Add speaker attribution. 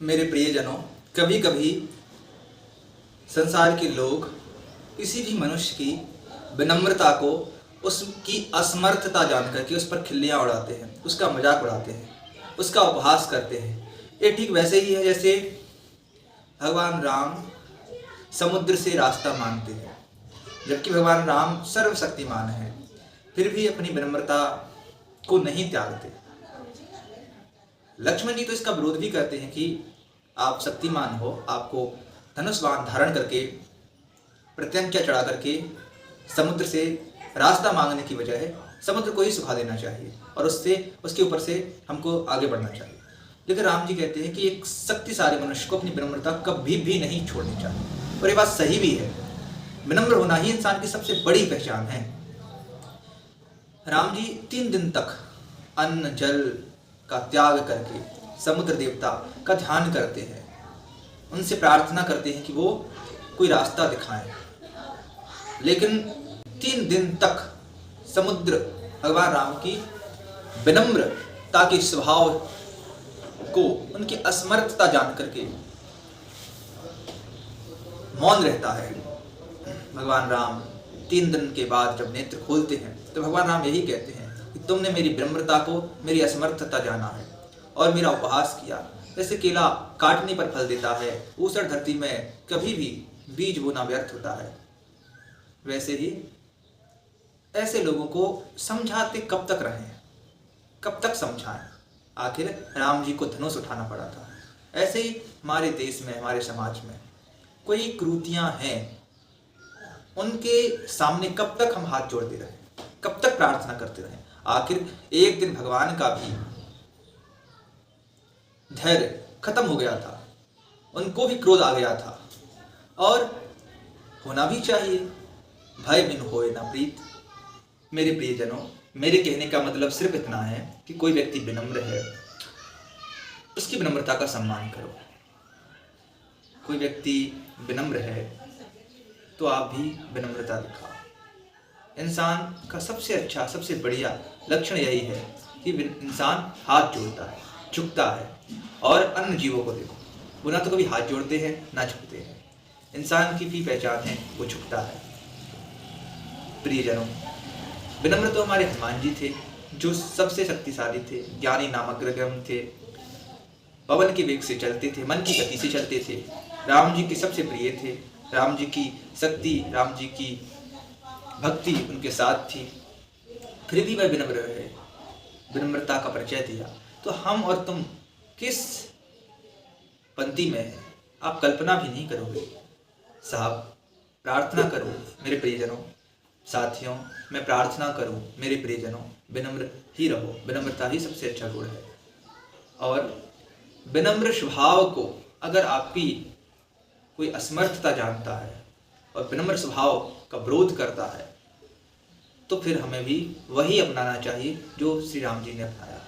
Speaker 1: मेरे प्रियजनों, कभी कभी संसार के लोग किसी भी मनुष्य की विनम्रता को उसकी असमर्थता जान करके उस पर खिल्लियाँ उड़ाते हैं, उसका मजाक उड़ाते हैं, उसका उपहास करते हैं। ये ठीक वैसे ही है जैसे भगवान राम समुद्र से रास्ता मांगते हैं, जबकि भगवान राम सर्वशक्तिमान हैं, फिर भी अपनी विनम्रता को नहीं त्यागते। लक्ष्मण जी तो इसका विरोध भी करते हैं कि आप शक्तिमान हो, आपको धनुष बाण धारण करके प्रत्यंचा चढ़ा करके समुद्र से रास्ता मांगने की बजाय समुद्र को ही सुखा देना चाहिए और उसके ऊपर से हमको आगे बढ़ना चाहिए। लेकिन राम जी कहते हैं कि एक शक्तिशाली मनुष्य को अपनी विनम्रता कभी भी नहीं छोड़नी चाहिए, और ये बात सही भी है। विनम्र होना ही इंसान की सबसे बड़ी पहचान है। राम जी 3 दिन तक अन्न जल का त्याग करके समुद्र देवता का ध्यान करते हैं, उनसे प्रार्थना करते हैं कि वो कोई रास्ता दिखाएं। लेकिन 3 दिन तक समुद्र भगवान राम की विनम्रता के स्वभाव को, उनकी असमर्थता जान करके मौन रहता है। भगवान राम 3 दिन के बाद जब नेत्र खोलते हैं तो भगवान राम यही कहते हैं कि तुमने मेरी विनम्रता को, मेरी असमर्थता जाना है और मेरा उपहास किया। जैसे केला काटने पर फल देता है, ऊसर धरती में कभी भी बीज बोना व्यर्थ होता है, वैसे ही ऐसे लोगों को समझाते कब तक रहें, कब तक समझाएं। आखिर राम जी को धनुष उठाना पड़ा था। ऐसे ही हमारे देश में, हमारे समाज में कोई कुरीतियां हैं, उनके सामने कब तक हम हाथ जोड़ते रहें, कब तक प्रार्थना करते रहें। आखिर एक दिन भगवान का भी धैर्य खत्म हो गया था, उनको भी क्रोध आ गया था, और होना भी चाहिए। भय बिन होए ना प्रीत। मेरे प्रियजनों, मेरे कहने का मतलब सिर्फ इतना है कि कोई व्यक्ति विनम्र है, उसकी विनम्रता का सम्मान करो। कोई व्यक्ति विनम्र है तो आप भी विनम्रता दिखाओ। इंसान का सबसे अच्छा, सबसे बढ़िया लक्षण यही है कि इंसान हाथ जोड़ता है, झुकता है। और अन्य जीवों को देखो, वो ना तो कभी हाथ जोड़ते हैं ना झुकते हैं। इंसान की भी पहचान है, वो झुकता है। प्रियजनों, विनम्र तो हमारे हनुमान जी थे, जो सबसे शक्तिशाली थे, ज्ञानी नामक ग्रह थे, पवन के वेग से चलते थे, मन की गति से चलते थे, राम जी के सबसे प्रिय थे, राम जी की शक्ति, राम जी की भक्ति उनके साथ थी, फिर भी वह विनम्र रहे, विनम्रता का परिचय दिया। तो हम और तुम किस पंक्ति में है, आप कल्पना भी नहीं करोगे। साहब, प्रार्थना करो मेरे प्रियजनों, साथियों, मैं प्रार्थना करूं मेरे प्रियजनों, विनम्र ही रहो। विनम्रता ही सबसे अच्छा गुण है। और विनम्र स्वभाव को अगर आपकी कोई असमर्थता जानता है और विनम्र स्वभाव का विरोध करता है, तो फिर हमें भी वही अपनाना चाहिए जो श्री राम जी ने अपनाया।